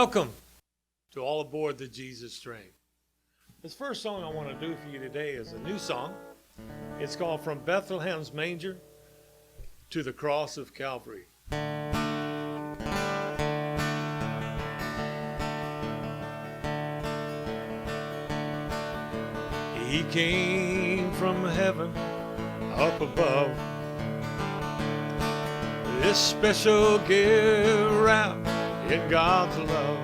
Welcome to all aboard the Jesus train. This first song I want to do for you today is a new song. It's called From Bethlehem's Manger to the Cross of Calvary. He came from heaven up above, this special gift wrapped in God's love.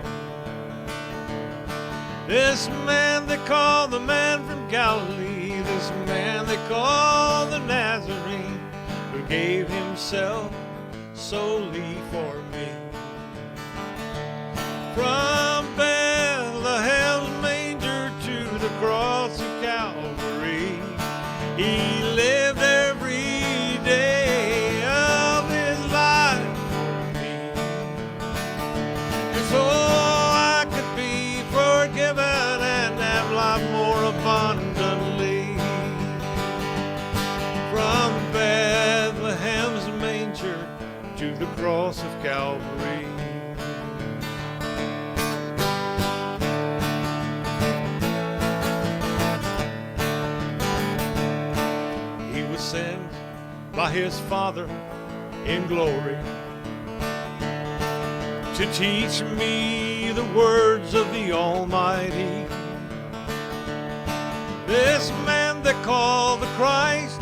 This man they call the man from Galilee, this man they call the Nazarene, who gave himself solely for me. From Bethlehem's manger to the cross of Calvary, he lived every day of his life for me. And so I could be forgiven and have life more abundantly. From Bethlehem's manger to the cross of Calvary. He was sent by his Father in glory to teach me the words of the Almighty. This man they call the Christ,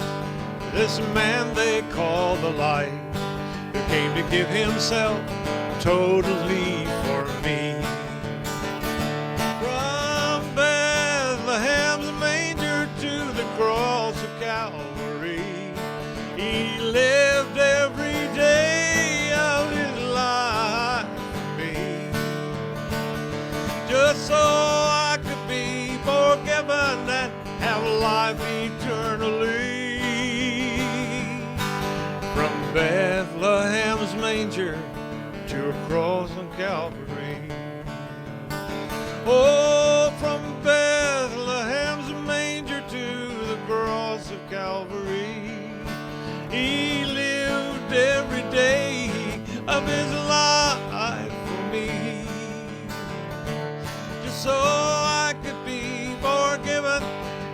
this man they call the light, who came to give himself totally for me. From Bethlehem's manger to the cross of Calvary, he lived every day of his life for me, just so I could be forgiven and have life eternally. From Bethlehem's manger to a cross on Calvary. Oh, from Bethlehem's manger to the cross of Calvary, he lived every day of his life for me, just so I could be forgiven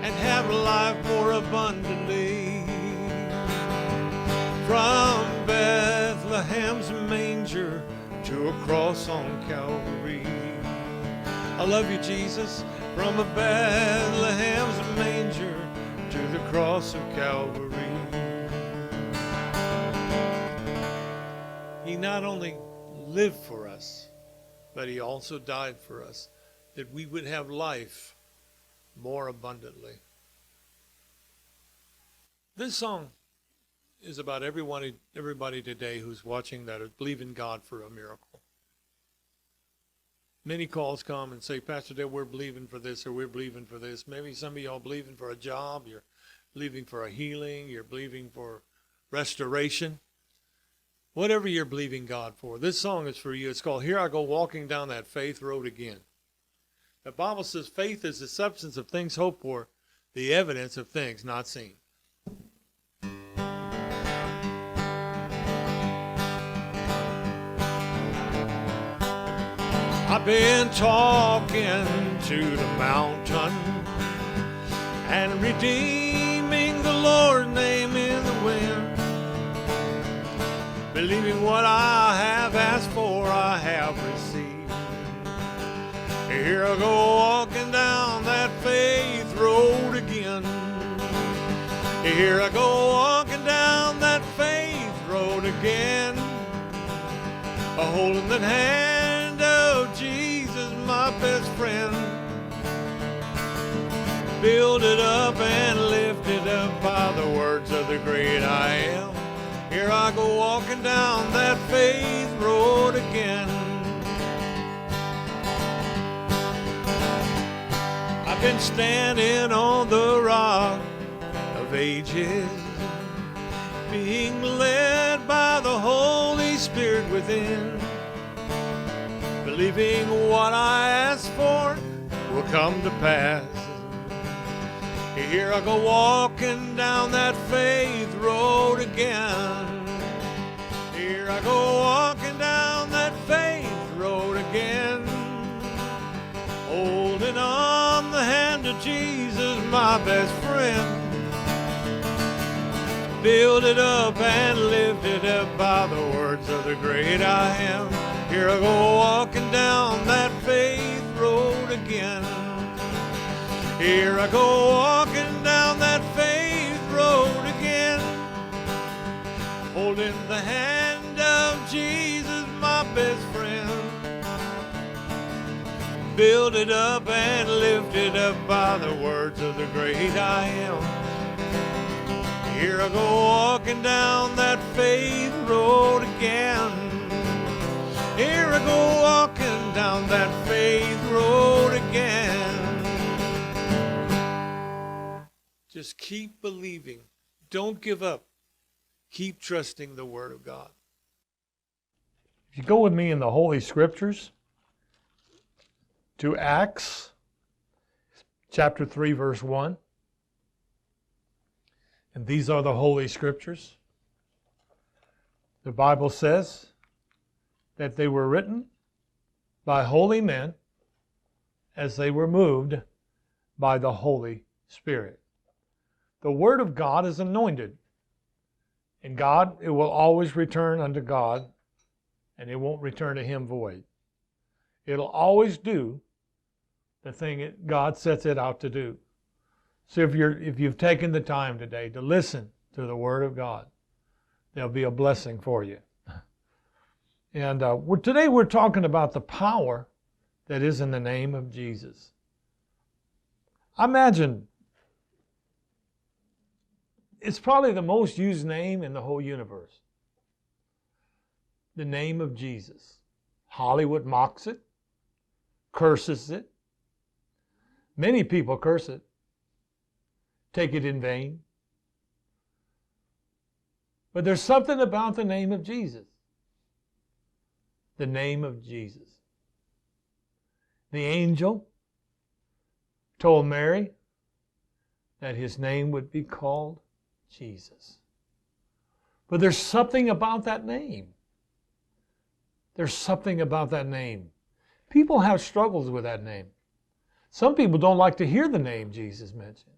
and have life more abundantly. From Bethlehem's manger to a cross on Calvary. I love you, Jesus. From a Bethlehem's manger to the cross of Calvary. He not only lived for us, but he also died for us, that we would have life more abundantly. This song is about everybody today who's watching that is believing God for a miracle. Many calls come and say, Pastor Dale, we're believing for this or we're believing for this. Maybe some of y'all believing for a job, you're believing for a healing, you're believing for restoration. Whatever you're believing God for, this song is for you. It's called Here I Go Walking Down That Faith Road Again. The Bible says faith is the substance of things hoped for, the evidence of things not seen. I've been talking to the mountain and redeeming the Lord's name in the wind. Believing what I have asked for, I have received. Here I go walking down that faith road again. Here I go walking down that faith road again. A holding that hand of Jesus, my best friend. Builded up and lifted up by the words of the great I am. Here I go walking down that faith road again. I've been standing on the rock of ages, being led by the Holy Spirit within, believing what I ask for will come to pass. Here I go walking down that faith road again. Here I go walking down that faith road again. my best friend. Builded up and lifted up by the words of the great I am. Here I go walking down that faith road again. Here I go walking down that faith road again. Holding the hand of Jesus, my best friend. Builded up and lifted up by the words of the great I am. Here I go walking down that faith road again. Here I go walking down that faith road again. Just keep believing. Don't give up. Keep trusting the Word of God. If you go with me in the Holy Scriptures to Acts chapter 3, verse 1. And these are the Holy Scriptures. The Bible says that they were written by holy men as they were moved by the Holy Spirit. The Word of God is anointed. And God, it will always return unto God, and it won't return to Him void. It'll always do the thing that God sets it out to do. So if you've taken the time today to listen to the Word of God, there'll be a blessing for you. And today we're talking about the power that is in the name of Jesus. Imagine, it's probably the most used name in the whole universe. The name of Jesus. Hollywood mocks it, curses it. Many people curse it, take it in vain. But there's something about the name of Jesus. The name of Jesus. The angel told Mary that his name would be called Jesus. But there's something about that name. There's something about that name. People have struggles with that name. Some people don't like to hear the name Jesus mentioned.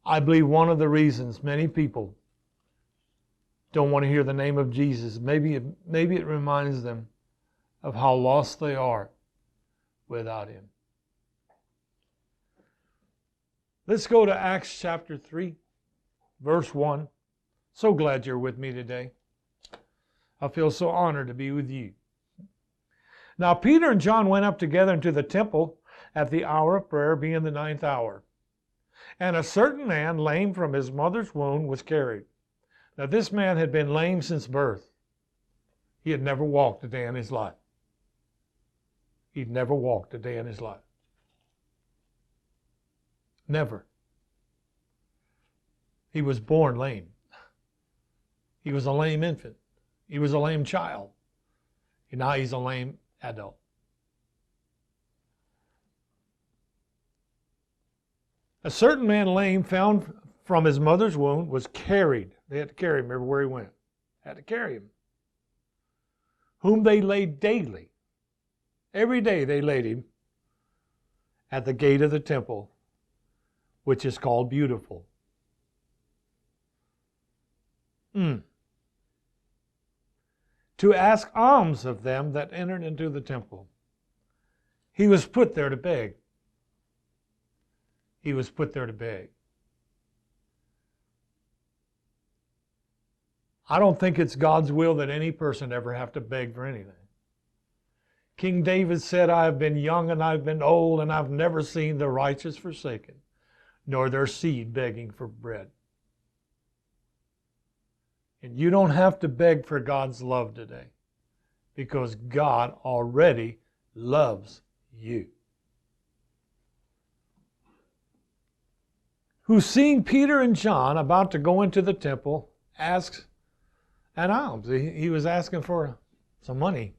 I believe one of the reasons many people don't want to hear the name of Jesus, maybe it reminds them of how lost they are without Him. Let's go to Acts chapter 3, verse 1. So glad you're with me today. I feel so honored to be with you. Now Peter and John went up together into the temple at the hour of prayer, being the 9th hour. And a certain man, lame from his mother's womb, was carried. Now this man had been lame since birth. He had never walked a day in his life. He'd never walked a day in his life. Never. He was born lame. He was a lame infant. He was a lame child. And now he's a lame adult. A certain man lame, found from his mother's womb, was carried. They had to carry him everywhere he went. Had to carry him. Whom they laid daily. Every day they laid him at the gate of the temple, which is called Beautiful. To ask alms of them that entered into the temple. He was put there to beg. He was put there to beg. I don't think it's God's will that any person ever have to beg for anything. King David said, I have been young and I've been old, and I've never seen the righteous forsaken, nor their seed begging for bread. And you don't have to beg for God's love today, because God already loves you. Who, seeing Peter and John about to go into the temple, asks an alms. He was asking for some money.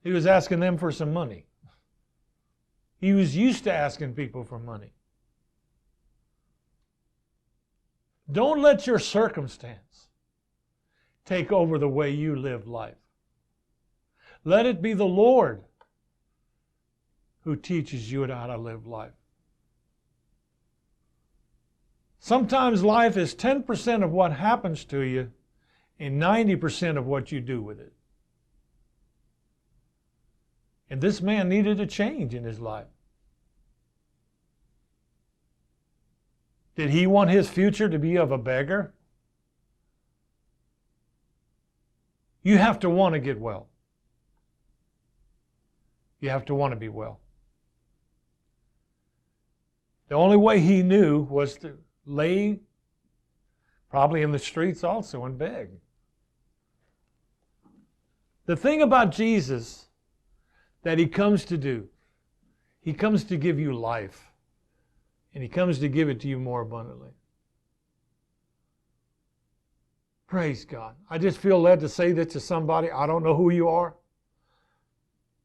He was asking them for some money. He was used to asking people for money. Don't let your circumstance take over the way you live life. Let it be the Lord who teaches you how to live life. Sometimes life is 10% of what happens to you and 90% of what you do with it. And this man needed a change in his life. Did he want his future to be of a beggar? You have to want to get well. You have to want to be well. The only way he knew was to lay probably in the streets also and beg. The thing about Jesus that he comes to do, he comes to give you life, and he comes to give it to you more abundantly. Praise God. I just feel led to say this to somebody. I don't know who you are.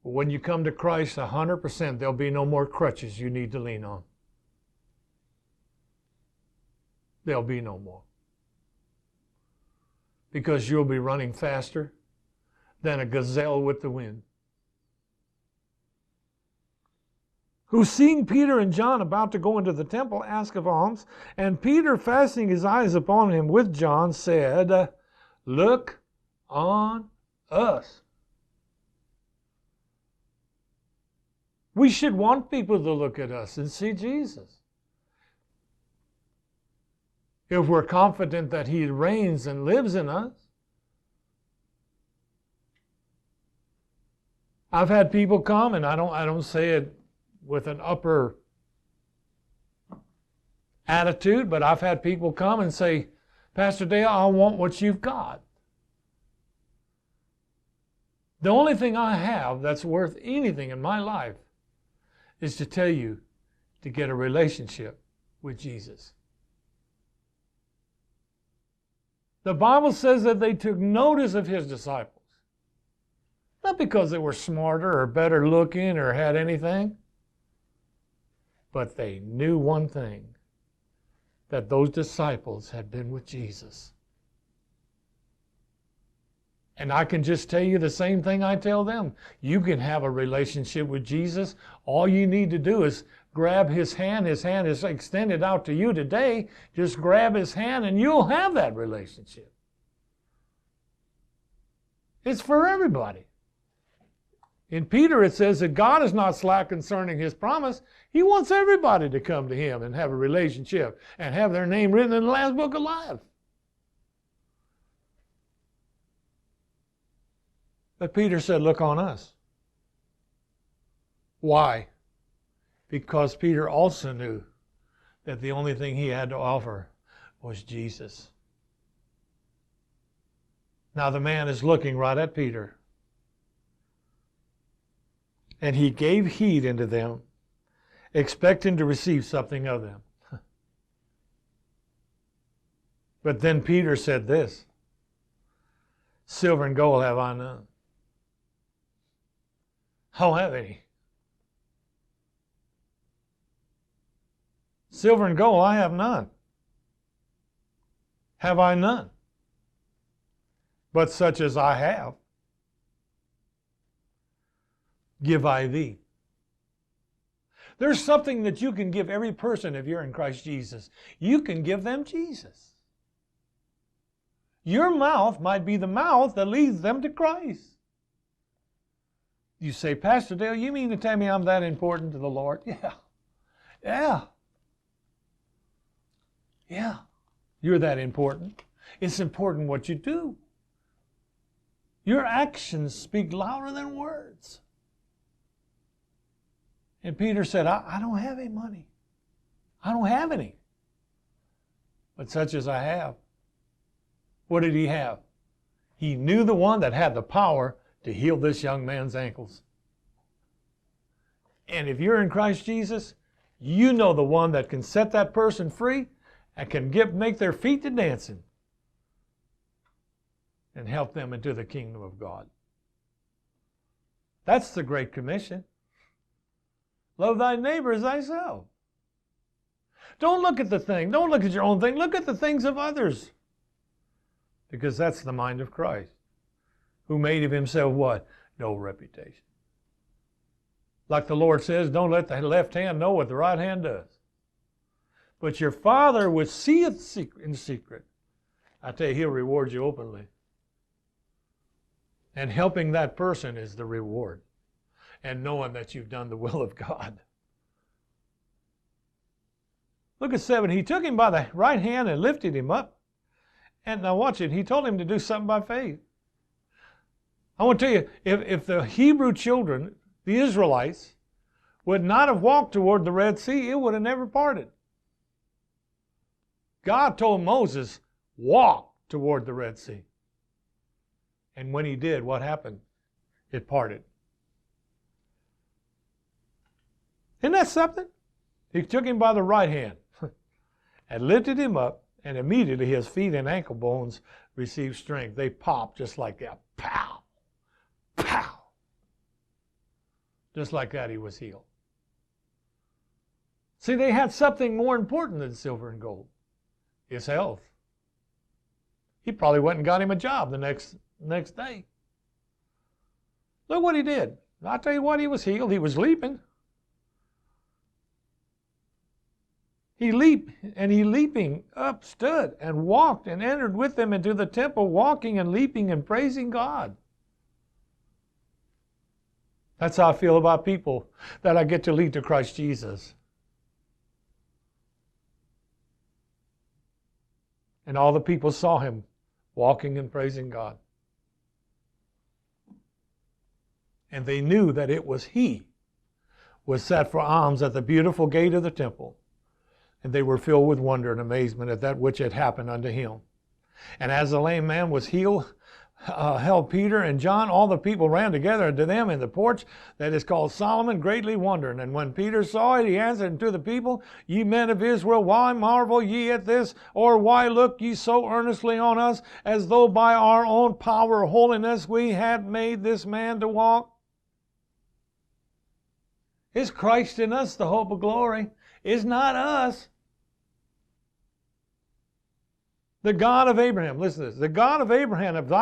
But when you come to Christ, 100%, there'll be no more crutches you need to lean on. There'll be no more. Because you'll be running faster than a gazelle with the wind. Who, seeing Peter and John about to go into the temple, asked of alms. And Peter, fastening his eyes upon him with John, said, Look on us. We should want people to look at us and see Jesus. If we're confident that he reigns and lives in us. I've had people come, and I don't say it with an upper attitude, but I've had people come and say, Pastor Dale, I want what you've got. The only thing I have that's worth anything in my life is to tell you to get a relationship with Jesus. The Bible says that they took notice of his disciples. Not because they were smarter or better looking or had anything, but they knew one thing, that those disciples had been with Jesus. And I can just tell you the same thing I tell them. You can have a relationship with Jesus. All you need to do is grab his hand. His hand is extended out to you today. Just grab his hand and you'll have that relationship. It's for everybody. In Peter it says that God is not slack concerning his promise. He wants everybody to come to him and have a relationship and have their name written in the Lamb's Book of Life. But Peter said, look on us. Why? Because Peter also knew that the only thing he had to offer was Jesus. Now the man is looking right at Peter. And he gave heed unto them, expecting to receive something of them. But then Peter said this, Silver and gold have I none. I don't have any. Silver and gold I have none. Have I none? But such as I have, give I thee. There's something that you can give every person if you're in Christ Jesus. You can give them Jesus. Your mouth might be the mouth that leads them to Christ. You say, Pastor Dale, you mean to tell me I'm that important to the Lord? Yeah. You're that important. It's important what you do. Your actions speak louder than words. And Peter said, I don't have any money. I don't have any. But such as I have. What did he have? He knew the one that had the power to heal this young man's ankles. And if you're in Christ Jesus, you know the one that can set that person free and can make their feet to dancing and help them into the kingdom of God. That's the Great Commission. Love thy neighbor as thyself. Don't look at the thing. Don't look at your own thing. Look at the things of others. Because that's the mind of Christ, who made of himself what? No reputation. Like the Lord says, don't let the left hand know what the right hand does. But your Father which seeth in secret, I tell you, He'll reward you openly. And helping that person is the reward. And knowing that you've done the will of God. Look at 7. He took him by the right hand and lifted him up. And now watch it. He told him to do something by faith. I want to tell you, if the Hebrew children, the Israelites, would not have walked toward the Red Sea, it would have never parted. God told Moses, walk toward the Red Sea. And when he did, what happened? It parted. Isn't that something? He took him by the right hand and lifted him up, and immediately his feet and ankle bones received strength. They popped just like that. Pow! Pow! Just like that, he was healed. See, they had something more important than silver and gold. His health. He probably went and got him a job the next day. Look what he did. I'll tell you what, he was healed. He was leaping. He leaped, and he leaping up stood and walked and entered with them into the temple, walking and leaping and praising God. That's how I feel about people that I get to lead to Christ Jesus. And all the people saw him walking and praising God. And they knew that it was he was set for alms at the beautiful gate of the temple. And they were filled with wonder and amazement at that which had happened unto him. And as the lame man was healed, held Peter and John, all the people ran together unto them in the porch that is called Solomon, greatly wondering. And when Peter saw it, he answered unto the people, Ye men of Israel, why marvel ye at this? Or why look ye so earnestly on us, as though by our own power or holiness we had made this man to walk? Is Christ in us the hope of glory? Is not us. The God of Abraham, listen to this, the God of Abraham and of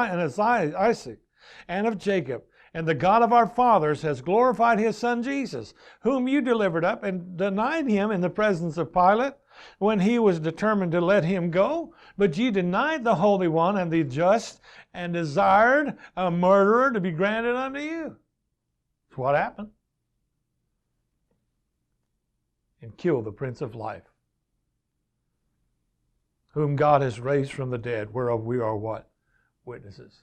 Isaac and of Jacob, and the God of our fathers has glorified his Son Jesus, whom you delivered up and denied him in the presence of Pilate, when he was determined to let him go. But ye denied the Holy One and the just, and desired a murderer to be granted unto you. That's what happened. And killed the Prince of Life, whom God has raised from the dead, whereof we are what? Witnesses.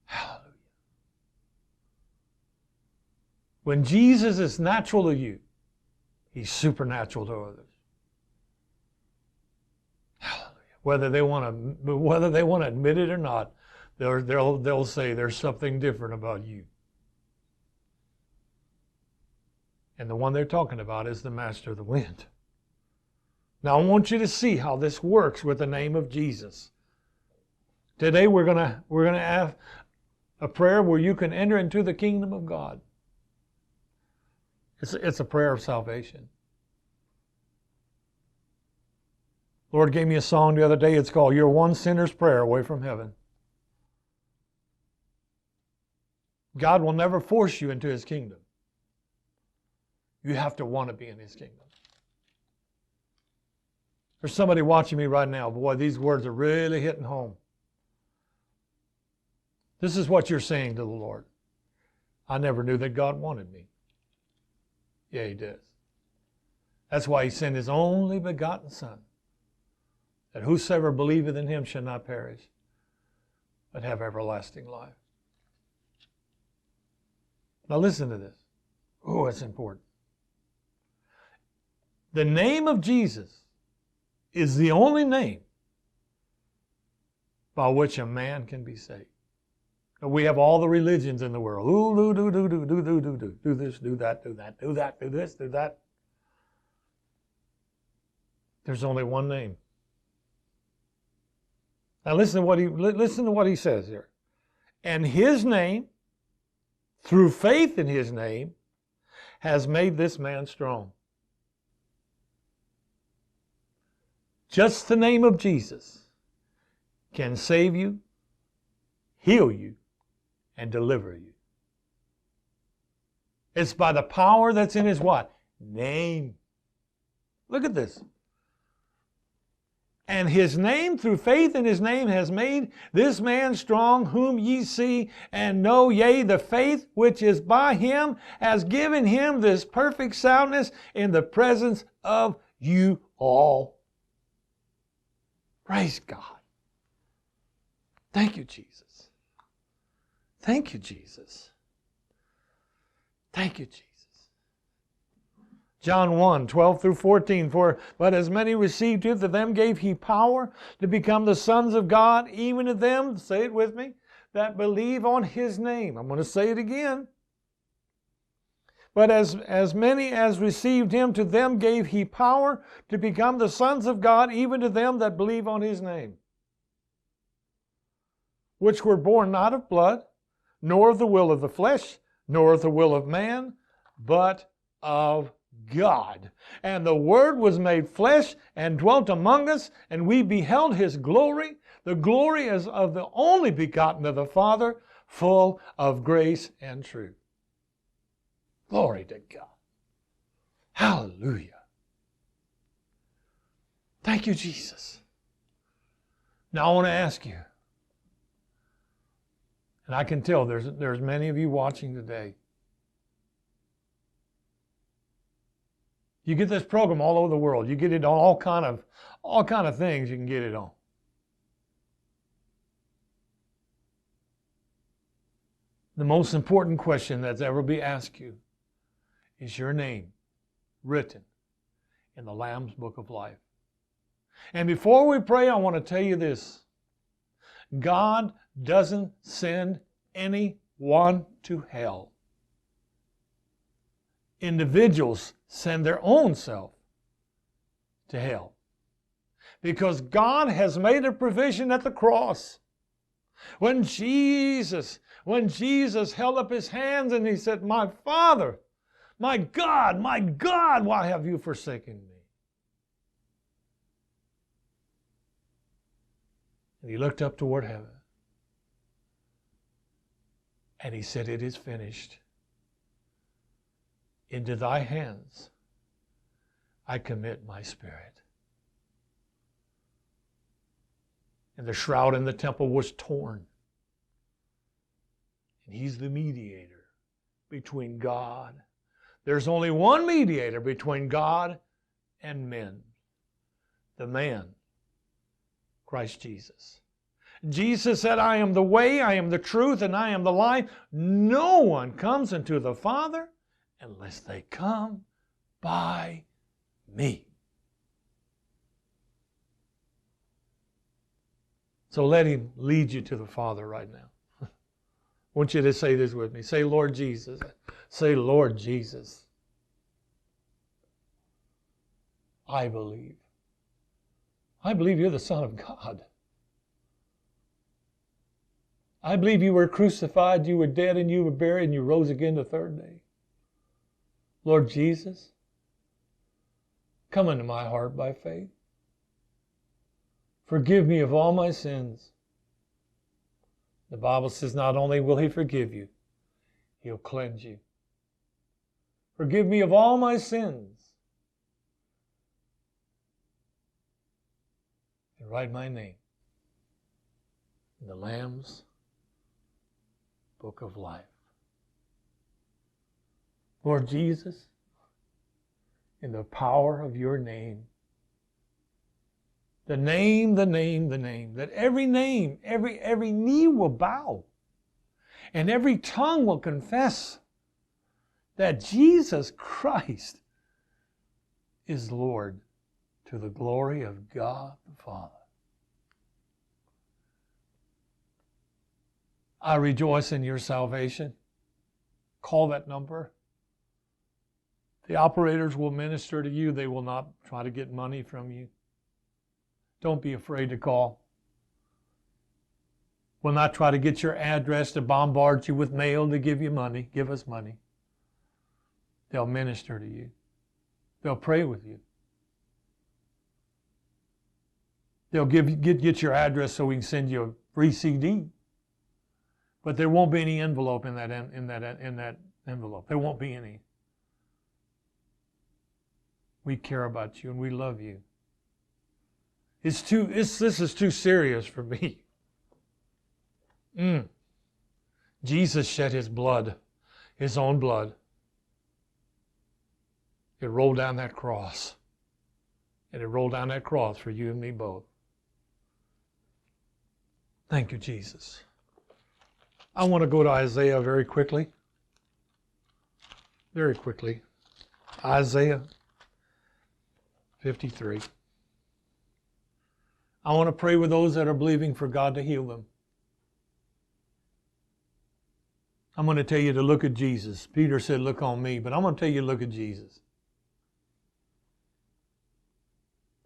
Hallelujah. When Jesus is natural to you, he's supernatural to others. Hallelujah. Whether they want to admit it or not, they'll say there's something different about you. And the one they're talking about is the master of the wind. Now I want you to see how this works with the name of Jesus. Today we're gonna have a prayer where you can enter into the kingdom of God. It's a prayer of salvation. Lord gave me a song the other day. It's called "You're One Sinner's Prayer Away from Heaven." God will never force you into his kingdom. You have to want to be in his kingdom. There's somebody watching me right now. Boy, these words are really hitting home. This is what you're saying to the Lord. I never knew that God wanted me. Yeah, he does. That's why he sent his only begotten Son, that whosoever believeth in him shall not perish, but have everlasting life. Now listen to this. Oh, it's important. The name of Jesus is the only name by which a man can be saved. We have all the religions in the world. Do this, do that, do that, do that, do this, do that. There's only one name. Now listen to what he says here. And his name, through faith in his name, has made this man strong. Just the name of Jesus can save you, heal you, and deliver you. It's by the power that's in his what? Name. Look at this. And his name, through faith in his name, has made this man strong, whom ye see and know. Yea, the faith which is by him has given him this perfect soundness in the presence of you all. Praise God. Thank you, Jesus. Thank you, Jesus. Thank you, Jesus. John 1, 12 through 14, but as many received him, to them gave he power to become the sons of God, even to them, say it with me, that believe on his name. I'm going to say it again. But as many as received him, to them gave he power to become the sons of God, even to them that believe on his name, which were born not of blood, nor of the will of the flesh, nor of the will of man, but of God. And the Word was made flesh and dwelt among us, and we beheld his glory. The glory as of the only begotten of the Father, full of grace and truth. Glory to God. Hallelujah. Thank you, Jesus. Now I want to ask you, and I can tell there's many of you watching today. You get this program all over the world. You get it on all kind of things you can get it on. The most important question that's ever been asked you is your name written in the Lamb's Book of Life. And before we pray, I want to tell you this. God doesn't send anyone to hell. Individuals send their own self to hell. Because God has made a provision at the cross. When Jesus held up his hands and he said, "My Father, my God, why have you forsaken me?" And he looked up toward heaven. And he said, "It is finished. Into thy hands I commit my spirit." And the shroud in the temple was torn. And he's the mediator between God. There's only one mediator between God and men. The man, Christ Jesus. Jesus said, "I am the way, I am the truth, and I am the life. No one comes unto the Father unless they come by me." So let him lead you to the Father right now. I want you to say this with me. Say, "Lord Jesus." Say, "Lord Jesus, I believe. I believe you're the Son of God. I believe you were crucified, you were dead, and you were buried, and you rose again the third day. Lord Jesus, come into my heart by faith. Forgive me of all my sins." The Bible says not only will he forgive you, he'll cleanse you. Forgive me of all my sins. And write my name in the Lamb's Book of Life. Lord Jesus, in the power of your name, the name, that every name, every knee will bow, and every tongue will confess that Jesus Christ is Lord, to the glory of God the Father. I rejoice in your salvation. Call that number. The operators will minister to you. They will not try to get money from you. Don't be afraid to call. Will not try to get your address to bombard you with mail to give you money. Give us money. They'll minister to you. They'll pray with you. They'll get your address so we can send you a free CD. But there won't be any envelope in that envelope. There won't be any. We care about you and we love you. This is too serious for me. Jesus shed his blood, his own blood. It rolled down that cross. And it rolled down that cross for you and me both. Thank you, Jesus. I want to go to Isaiah very quickly. Very quickly. Isaiah 53. I want to pray with those that are believing for God to heal them. I'm going to tell you to look at Jesus. Peter said, look on me, but I'm going to tell you to look at Jesus.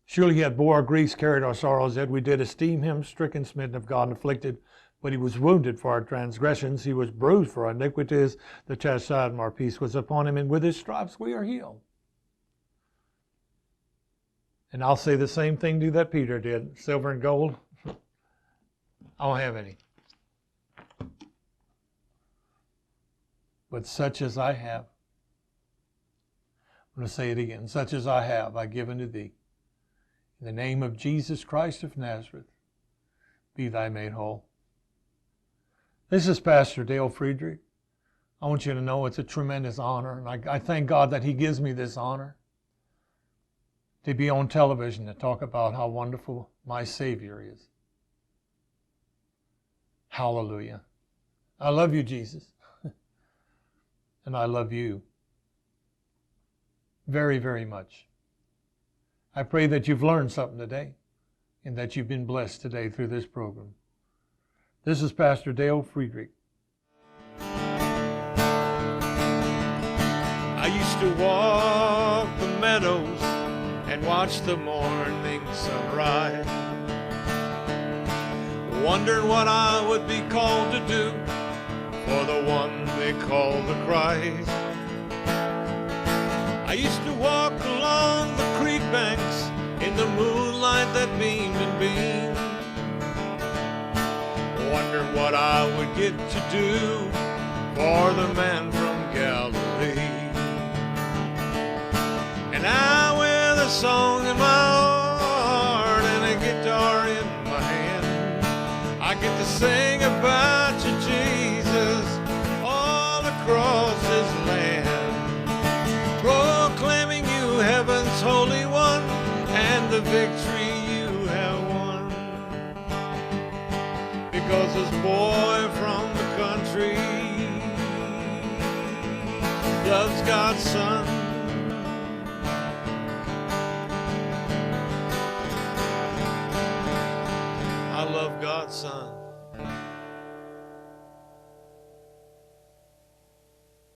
Surely he had bore our griefs, carried our sorrows, yet we did esteem him stricken, smitten of God, and afflicted. But he was wounded for our transgressions. He was bruised for our iniquities. The chastisement of our peace was upon him, and with his stripes we are healed. And I'll say the same thing to that Peter did. Silver and gold, I don't have any. But such as I have, I'm going to say it again, such as I have, I give unto thee. In the name of Jesus Christ of Nazareth, be thy made whole. This is Pastor Dale Friedrich. I want you to know it's a tremendous honor, and I thank God that he gives me this honor to be on television to talk about how wonderful my Savior is. Hallelujah. I love you, Jesus. And I love you very, very much. I pray that you've learned something today and that you've been blessed today through this program. This is Pastor Dale Friedrich. I used to walk the meadows and watch the morning sunrise, wondering what I would be called to do for the one they call the Christ. I used to walk along the creek banks in the moonlight that beamed and beamed, wondering what I would get to do for the man from Galilee. And now with a song in my heart and a guitar in my hand, I get to sing about you, Jesus, all across this land, proclaiming you heaven's Holy One and the victory you have won. Because this boy from the country loves God's Son. I love God's Son.